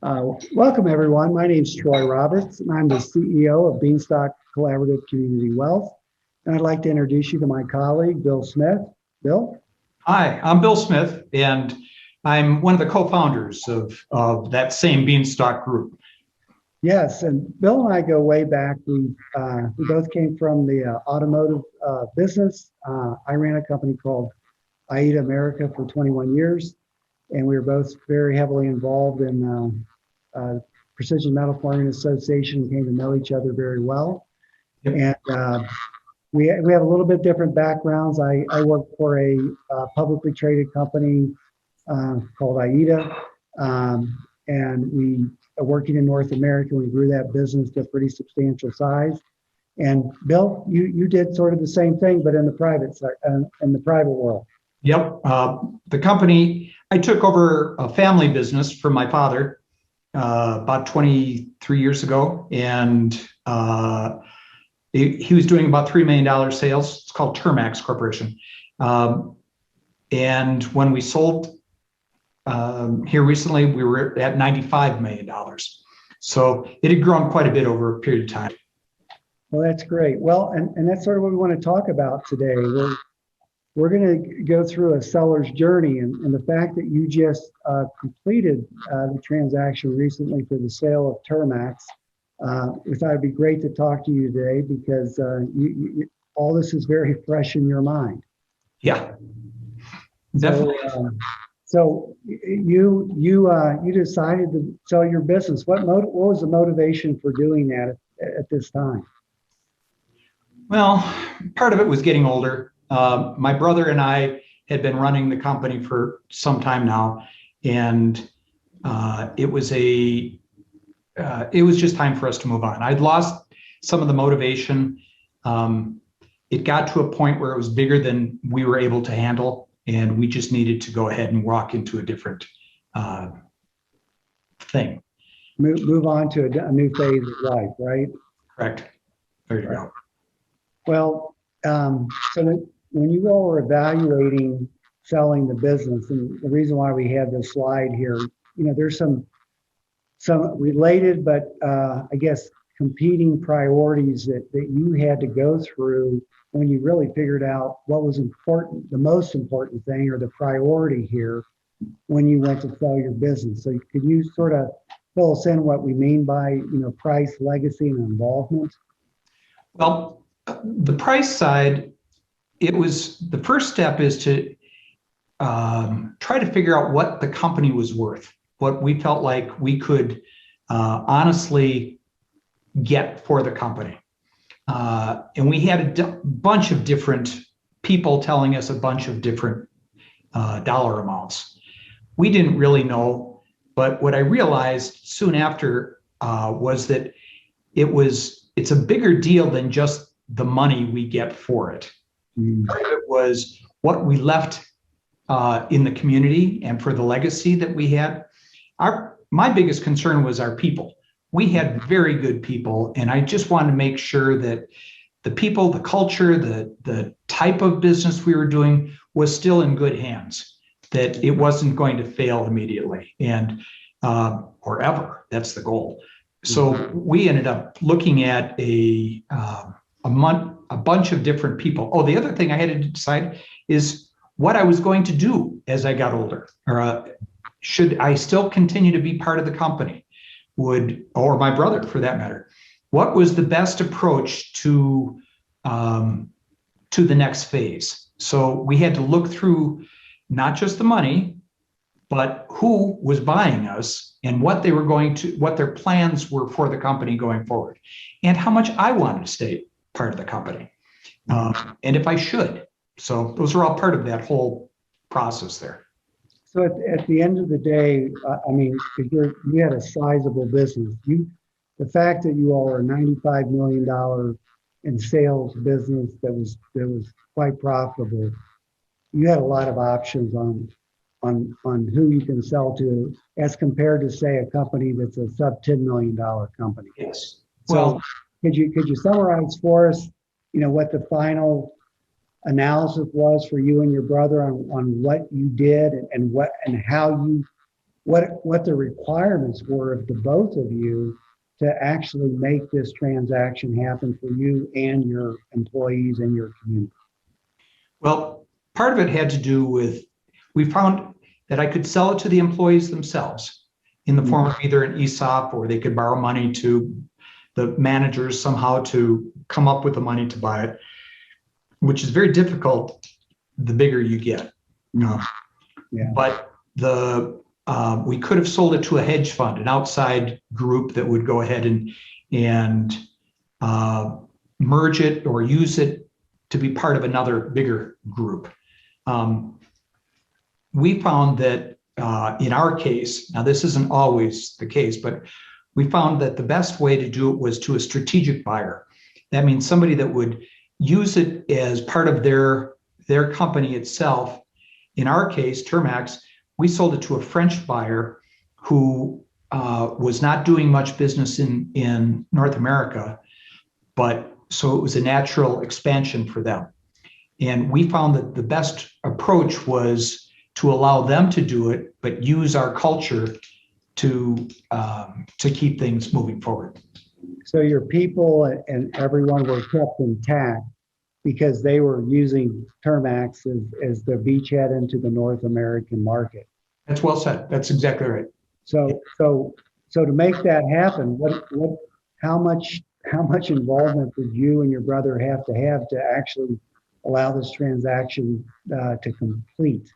Welcome, everyone. My name is Troy Roberts, and I'm the CEO of Beanstalk Collaborative Community Wealth. And I'd like to introduce you to my colleague, Bill Smith. Bill? Hi, I'm Bill Smith, and I'm one of the co-founders of that same Beanstalk group. Yes, and Bill and I go way back. We both came from the automotive business. I ran a company called youre America for 21 years, and we were both very heavily involved in Precision Metal Forming Association, came to know each other very well. Yep. And we have a little bit different backgrounds. I work for a publicly traded company called youre, and we are working in North America. We grew that business to a pretty substantial size. And Bill, you did sort of the same thing, but in the private world. Yep. The company, I took over a family business from my father about 23 years ago, and he was doing about $3 million sales. It's called Termax Corporation. And when we sold here recently, we were at $95 million. So it had grown quite a bit over a period of time. Well, that's great. Well, and that's sort of what we want to talk about today. We're going to go through a seller's journey, and the fact that you just completed the transaction recently for the sale of Termax. We thought it'd be great to talk to you today because all this is very fresh in your mind. Yeah, definitely. So you decided to sell your business. What was the motivation for doing that at this time? Well, part of it was getting older. My brother and I had been running the company for some time now, and it was just time for us to move on. I'd lost some of the motivation. It got to a point where it was bigger than we were able to handle, and we just needed to go ahead and walk into a different thing. Move on to a new phase of life, right? Correct. There you go. Well, so when you all were evaluating selling the business, and the reason why we have this slide here, there's some related, but I guess competing priorities that you had to go through when you really figured out what was important, the most important thing or the priority here when you went to sell your business. So could you sort of fill us in what we mean by, price, legacy, and involvement? Well, the price side, it was the first step is to try to figure out what the company was worth, what we felt like we could honestly get for the company. And we had a bunch of different people telling us a bunch of different dollar amounts. We didn't really know, but what I realized soon after was that it's a bigger deal than just the money we get for it. Part of it was what we left in the community and for the legacy that we had. My biggest concern was our people. We had very good people, and I just wanted to make sure that the people, the culture, the type of business we were doing was still in good hands, that it wasn't going to fail immediately and or ever. That's the goal. So we ended up looking at a bunch of different people. Oh, the other thing I had to decide is what I was going to do as I got older. Or should I still continue to be part of the company? Or my brother for that matter? What was the best approach to the next phase? So we had to look through not just the money, but who was buying us and what their plans were for the company going forward, and how much I wanted to stay part of the company, and if I should. So those are all part of that whole process there. So at the end of the day, you had a sizable business. The fact that you all are a $95 million in sales business that was quite profitable, you had a lot of options on who you can sell to, as compared to, say, a company that's a sub $10 million company. Yes. So could you summarize for us, what the final analysis was for you and your brother on what you did and how you what the requirements were of the both of you to actually make this transaction happen for you and your employees and your community. Well, part of it had to do with, we found that I could sell it to the employees themselves in the form of either an ESOP, or they could borrow money to the managers somehow to come up with the money to buy it, which is very difficult the bigger you get. Yeah. But we could have sold it to a hedge fund, an outside group that would go ahead and merge it or use it to be part of another bigger group. We found that in our case, now this isn't always the case, but we found that the best way to do it was to a strategic buyer. That means somebody that would use it as part of their company itself. In our case, Termax, we sold it to a French buyer who was not doing much business in North America, but so it was a natural expansion for them. And we found that the best approach was to allow them to do it, but use our culture to keep things moving forward. So your people and everyone were kept intact because they were using Termax as the beachhead into the North American market. That's well said. That's exactly right. So to make that happen, how much involvement did you and your brother have to actually allow this transaction to complete?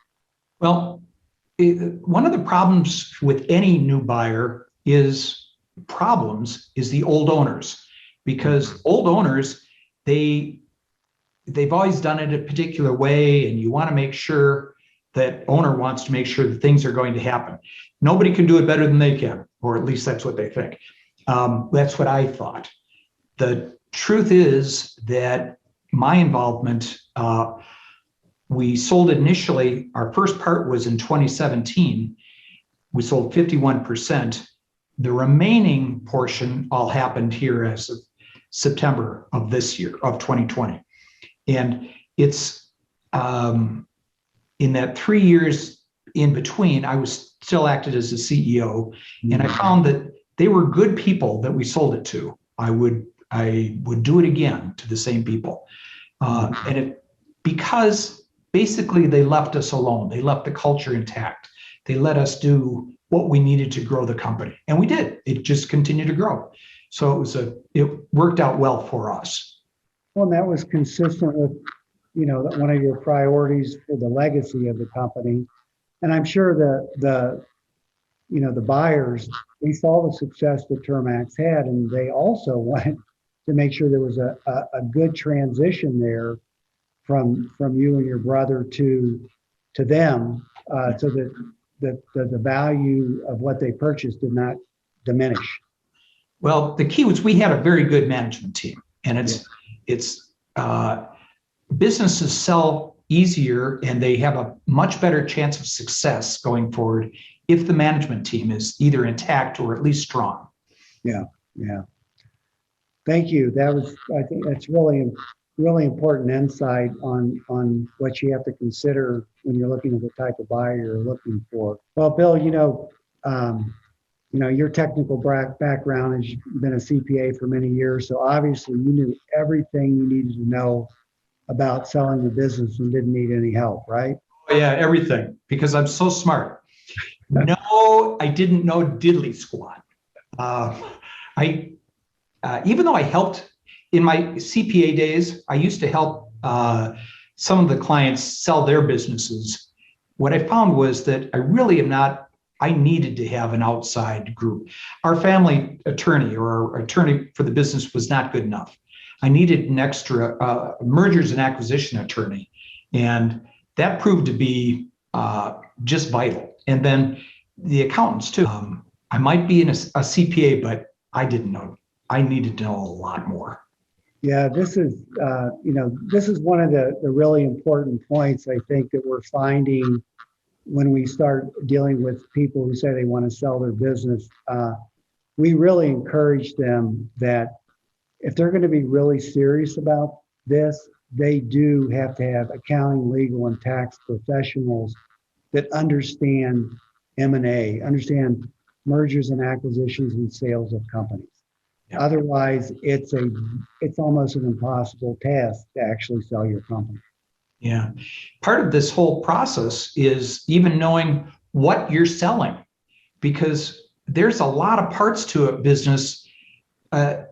Well, one of the problems with any new buyer is the old owners, because old owners, they've always done it a particular way, and you want to make sure that owner wants to make sure that things are going to happen. Nobody can do it better than they can, or at least that's what they think. That's what I thought. The truth is that my involvement, we sold it initially, our first part was in 2017. We sold 51%. The remaining portion all happened here as of September of this year, of 2020. And it's in that 3 years in between, I was still acted as the CEO, and I found that they were good people that we sold it to. I would do it again to the same people. Because basically they left us alone. They left the culture intact. They let us do what we needed to grow the company. And we did. It just continued to grow. So it worked out well for us. Well, and that was consistent with, one of your priorities for the legacy of the company. And I'm sure the buyers, they saw the success that Termax had, and they also wanted to make sure there was a good transition there from you and your brother to them, so that the value of what they purchased did not diminish. Well, the key was we had a very good management team, and it's businesses sell easier and they have a much better chance of success going forward if the management team is either intact or at least strong. Yeah. Thank you. I think that's really important insight on what you have to consider when you're looking at the type of buyer you're looking for. Well, Bill, your technical background has been a CPA for many years, so obviously you knew everything you needed to know about selling the business and didn't need any help, right? Oh, yeah, everything, because I'm so smart. No, I didn't know diddly squat. Even though I helped in my CPA days, I used to help some of the clients sell their businesses. What I found was that I needed to have an outside group. Our family attorney or our attorney for the business was not good enough. I needed an extra mergers and acquisition attorney. And that proved to be just vital. And then the accountants too. I might be in a CPA, but I didn't know. I needed to know a lot more. Yeah, this is one of the really important points I think that we're finding when we start dealing with people who say they want to sell their business. We really encourage them that if they're going to be really serious about this, they do have to have accounting, legal, and tax professionals that understand M&A, understand mergers and acquisitions and sales of companies. Yeah. Otherwise, it's almost an impossible task to actually sell your company. Yeah. Part of this whole process is even knowing what you're selling, because there's a lot of parts to a business. A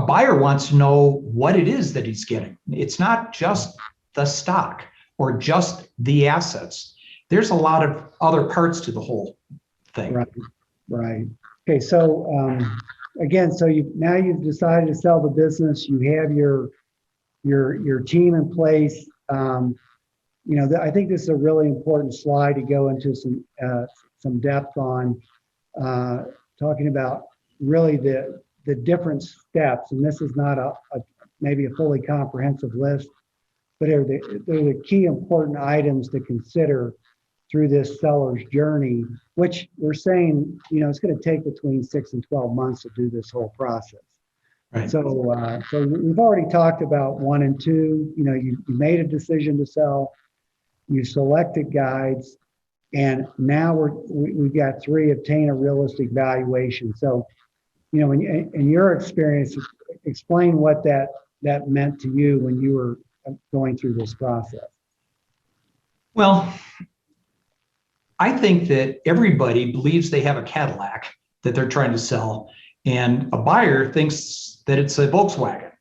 buyer wants to know what it is that he's getting. It's not just the stock or just the assets. There's a lot of other parts to the whole thing. Right. Right. Okay. So again, so you've decided to sell the business. You have your team in place. I think this is a really important slide to go into some depth on, talking about really the different steps. And this is not maybe a fully comprehensive list, but they're the key important items to consider through this seller's journey, which we're saying, it's going to take between 6 and 12 months to do this whole process. Right. So we've already talked about 1 and 2. You made a decision to sell, you selected guides, and now we've got 3, obtain a realistic valuation. So, in your experience, explain what that meant to you when you were going through this process. Well, I think that everybody believes they have a Cadillac that they're trying to sell, and a buyer thinks that it's a Volkswagen.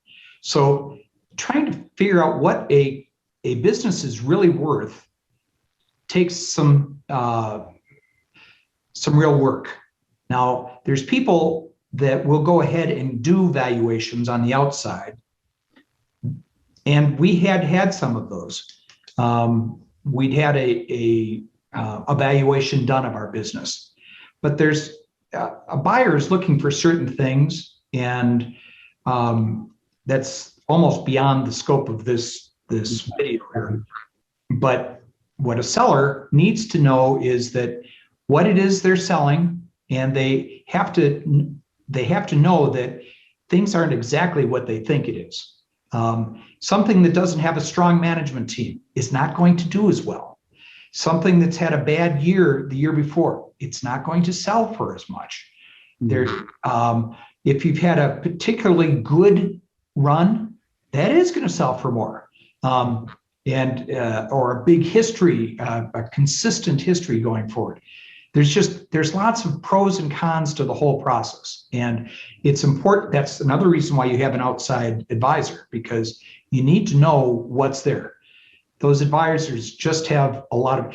So trying to figure out what a business is really worth takes some real work. Now, there's people that will go ahead and do valuations on the outside, and we had some of those. We'd had a evaluation done of our business, but there's a buyer is looking for certain things, and that's almost beyond the scope of this video here. But what a seller needs to know is that what it is they're selling, and they have to know that things aren't exactly what they think it is. Something that doesn't have a strong management team is not going to do as well. Something that's had a bad year the year before, it's not going to sell for as much. If you've had a particularly good run, that is going to sell for more. Or a big history, a consistent history going forward. There's lots of pros and cons to the whole process. And it's important. That's another reason why you have an outside advisor, because you need to know what's there. Those advisors just have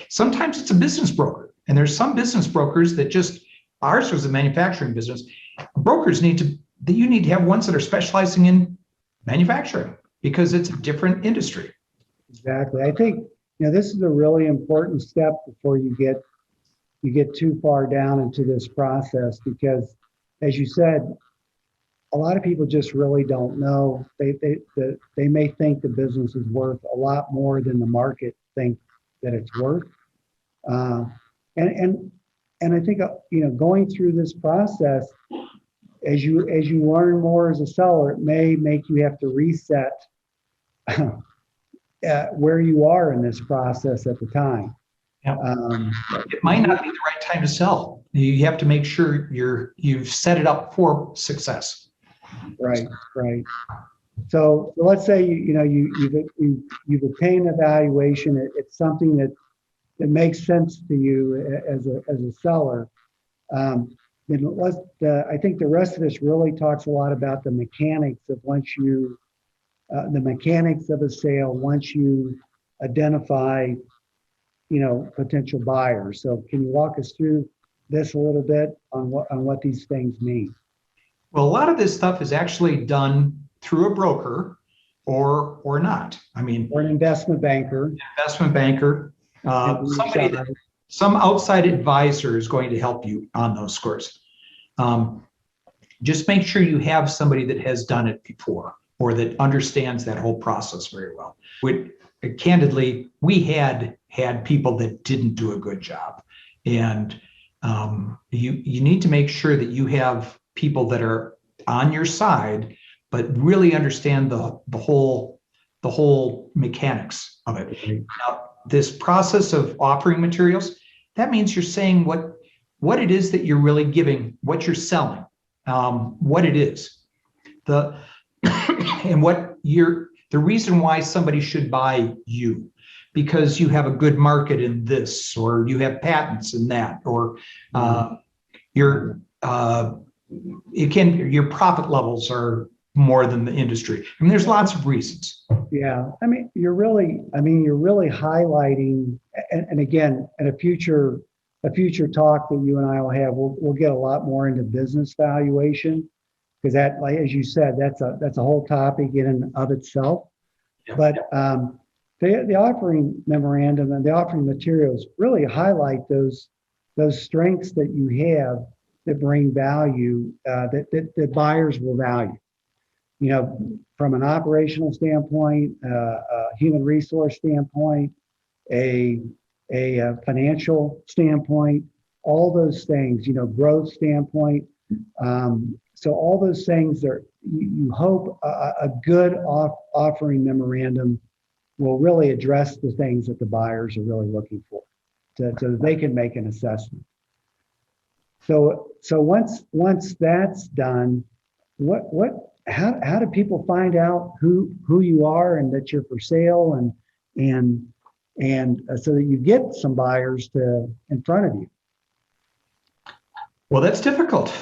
sometimes it's a business broker. And there's some business brokers that ours was a manufacturing business. Brokers you need to have ones that are specializing in manufacturing, because it's a different industry. Exactly. I think, this is a really important step before you get too far down into this process, because as you said, a lot of people just really don't know. They may think the business is worth a lot more than the market think that it's worth. And I think, going through this process, as you learn more as a seller, it may make you have to reset where you are in this process at the time. Yeah. It might not be the right time to sell. You have to make sure you've set it up for success. Right. So let's say you've obtained a valuation. It's something that makes sense to you as a seller. Then I think the rest of this really talks a lot about the mechanics of the mechanics of a sale once you identify, potential buyers. So can you walk us through this a little bit on what these things mean? Well, a lot of this stuff is actually done through a broker or not. Or an investment banker. Some outside advisor is going to help you on those scores. Just make sure you have somebody that has done it before, or that understands that whole process very well. Candidly, we had people that didn't do a good job, and you need to make sure that you have people that are on your side, but really understand the whole mechanics of it. Now, this process of offering materials, that means you're saying what it is that you're really giving, what you're selling, what it is, the and the reason why somebody should buy you, because you have a good market in this, or you have patents in that, or your your profit levels are more than the industry. I mean, there's lots of reasons. Yeah, you're really highlighting, and again, in a future talk that you and I will have, we'll get a lot more into business valuation, because that, like as you said, that's a whole topic in and of itself. Yeah. But the offering memorandum and the offering materials really highlight those strengths that you have that bring value, that buyers will value. From an operational standpoint, a human resource standpoint, a financial standpoint, all those things, growth standpoint. So all those things you hope a good offering memorandum will really address the things that the buyers are really looking for, so that they can make an assessment. So once that's done, how do people find out who you are and that you're for sale, and so that you get some buyers in front of you? Well, that's difficult.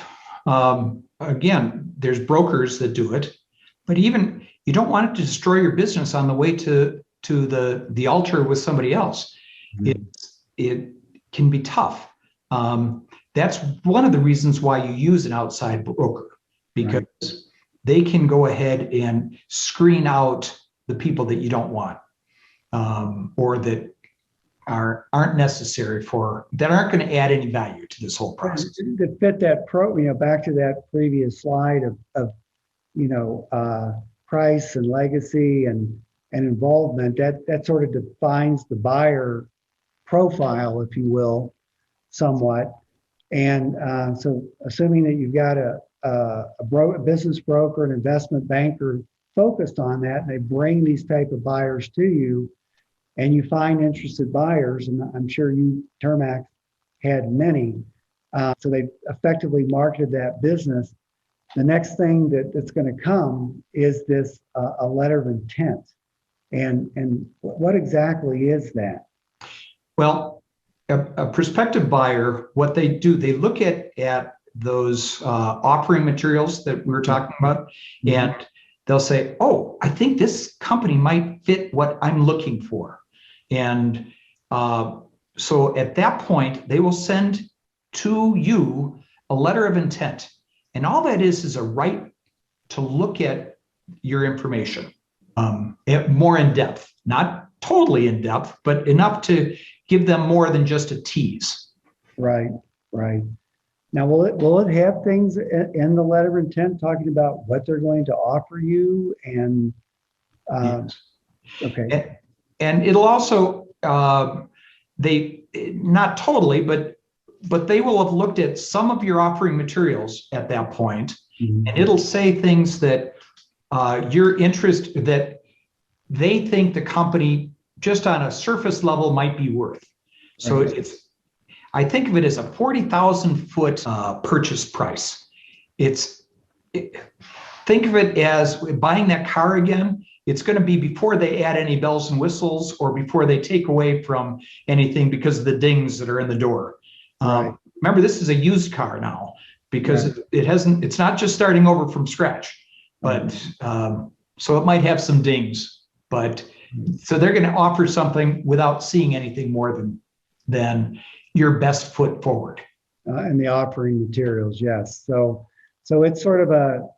Again, there's brokers that do it, but even you don't want it to destroy your business on the way to the altar with somebody else. Mm-hmm. It can be tough. That's one of the reasons why you use an outside broker, because they can go ahead and screen out the people that you don't want, or that aren't necessary that aren't going to add any value to this whole process. To fit that back to that previous slide of price and legacy and involvement, that sort of defines the buyer profile, if you will, somewhat. And so assuming that you've got a business broker, an investment banker focused on that, and they bring these type of buyers to you, and you find interested buyers, and I'm sure Termax had many, so they effectively marketed that business. The next thing that's going to come is this a letter of intent, and what exactly is that? Well, a prospective buyer, what they do, they look at those offering materials that we were talking about, and they'll say, "Oh, I think this company might fit what I'm looking for." And so at that point, they will send to you a letter of intent. And all that is a right to look at your information more in depth, not totally in depth, but enough to give them more than just a tease. Right. Now, will it have things in the letter of intent talking about what they're going to offer you? And yes. Okay. And it'll also, they not totally, but they will have looked at some of your offering materials at that point, and it'll say things that your interest, that they think the company just on a surface level might be worth. So I think of it as a 40,000 foot purchase price. Think of it as buying that car again. It's going to be before they add any bells and whistles, or before they take away from anything because of the dings that are in the door. Remember, this is a used car now, because it's not just starting over from scratch, but so it might have some dings, but so they're going to offer something without seeing anything more than your best foot forward. And the offering materials, yes. So it's sort of a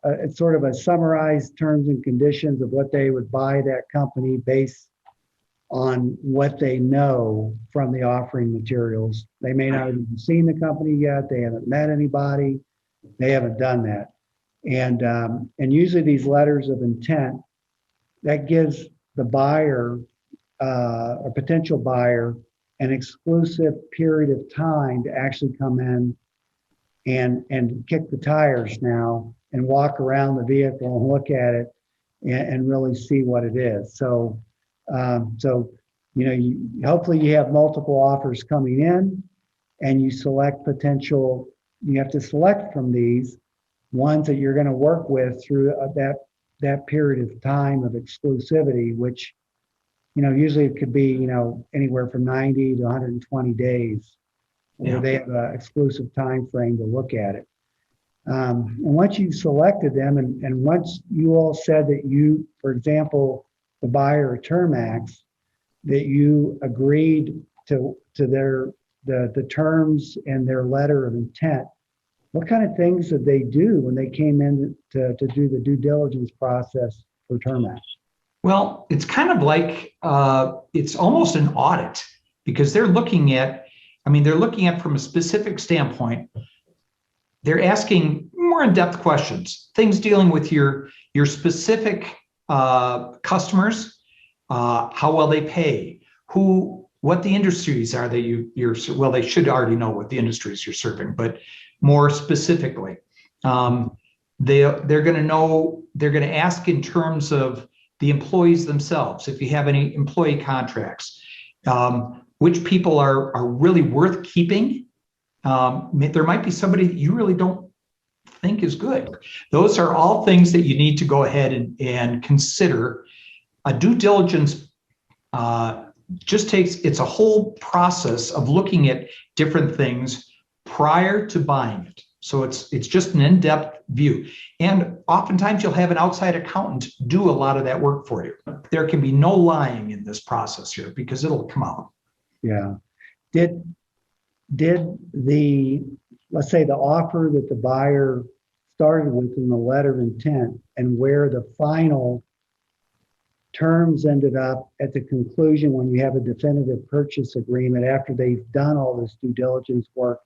summarized terms and conditions of what they would buy that company based on what they know from the offering materials. They may not have even seen the company yet. They haven't met anybody. They haven't done that. And usually these letters of intent, that gives the buyer, a potential buyer, an exclusive period of time to actually come in and kick the tires now and walk around the vehicle and look at it and really see what it is. So hopefully you have multiple offers coming in, and you select potential, you have to select from these ones that you're going to work with through that period of time of exclusivity, which, usually it could be, anywhere from 90 to 120 days where Yeah. they have an exclusive time frame to look at it. And once you've selected them, and once you all said that you, for example, the buyer of Termax, that you agreed to the terms and their letter of intent, what kind of things did they do when they came in to do the due diligence process for Termax? Well, it's kind of like it's almost an audit because they're looking at, they're looking at from a specific standpoint. They're asking more in-depth questions, things dealing with your specific customers, how well they pay, what the industries are that you're, they should already know what the industries you're serving, but more specifically, they're going to know, they're going to ask in terms of the employees themselves, if you have any employee contracts, which people are really worth keeping. There might be somebody that you really don't think is good. Those are all things that you need to go ahead and consider. A due diligence it's a whole process of looking at different things prior to buying it. So it's just an in-depth view. And oftentimes you'll have an outside accountant do a lot of that work for you. There can be no lying in this process here because it'll come out. Yeah. Did let's say the offer that the buyer started with in the letter of intent and where the final terms ended up at the conclusion when you have a definitive purchase agreement after they've done all this due diligence work,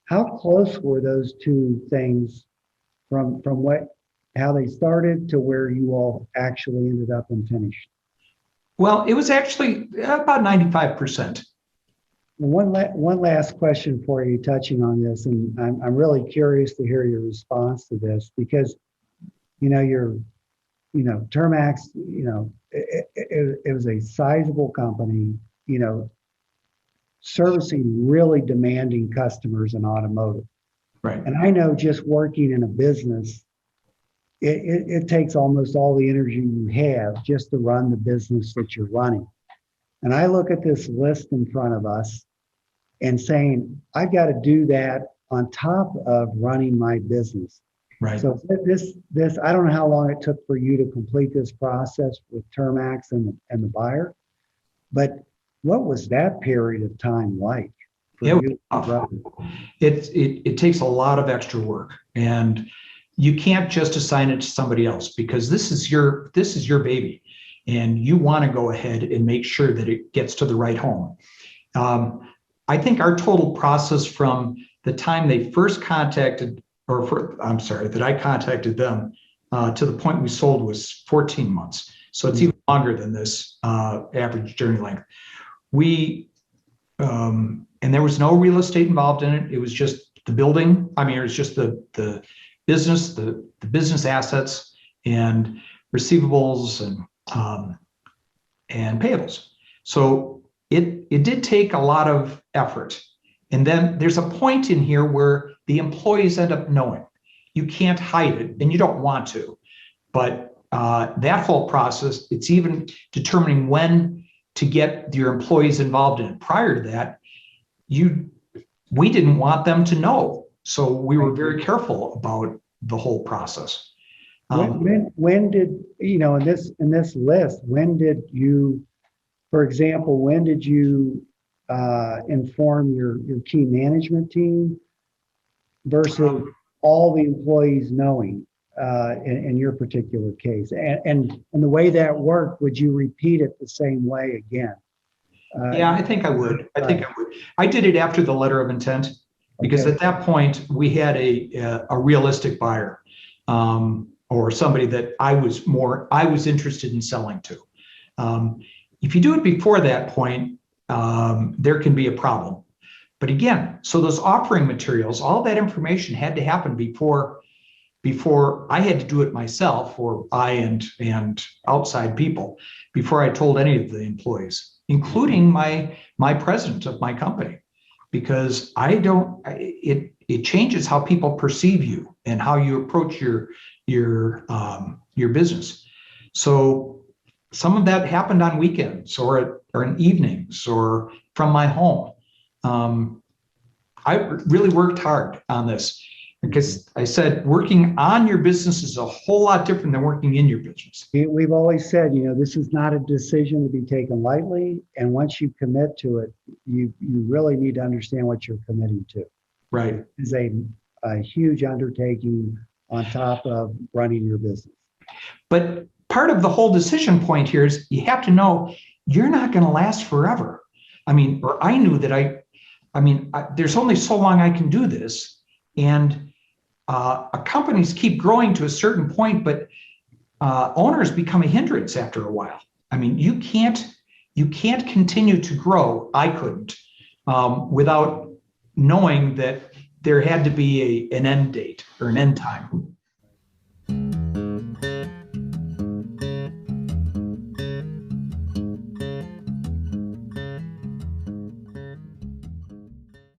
how close were those two things from how they started to where you all actually ended up and finished? Well, it was actually about 95%. One last question for you touching on this, and I'm really curious to hear your response to this because, Termax, it was a sizable company, servicing really demanding customers in automotive. Right. And I know just working in a business, it takes almost all the energy you have just to run the business that you're running. And I look at this list in front of us and saying, I've got to do that on top of running my business. Right. So this, I don't know how long it took for you to complete this process with Termax and the buyer, but what was that period of time like for you? It takes a lot of extra work, and you can't just assign it to somebody else because this is your baby, and you want to go ahead and make sure that it gets to the right home. I think our total process from the time they first contacted, that I contacted them to the point we sold was 14 months. So it's even longer than this average journey length. And there was no real estate involved in it. It was just the building. It was just the business, the business assets and receivables and payables. So it did take a lot of effort. And then there's a point in here where the employees end up knowing. You can't hide it, and you don't want to. But that whole process, it's even determining when to get your employees involved in it. Prior to that, we didn't want them to know. So we were very careful about the whole process. When did, in this list, when did you, for example, when did you inform your key management team versus all the employees knowing in your particular case? And the way that worked, would you repeat it the same way again? Yeah, I think I would. I did it after the letter of intent because at that point we had a realistic buyer or somebody that I was interested in selling to. If you do it before that point, there can be a problem. But again, so those offering materials, all that information had to happen before I had to do it myself, or I and outside people, before I told any of the employees, including my president of my company. because it changes how people perceive you and how you approach your business. So some of that happened on weekends or in evenings or from my home. I really worked hard on this because I said working on your business is a whole lot different than working in your business. We've always said, this is not a decision to be taken lightly. And once you commit to it, you really need to understand what you're committing to. Right. It's a huge undertaking on top of running your business. But part of the whole decision point here is you have to know you're not going to last forever. I mean, or I knew that there's only so long I can do this. And companies keep growing to a certain point, but owners become a hindrance after a while. I mean, you can't continue to grow. I couldn't without knowing that there had to be an end date or an end time.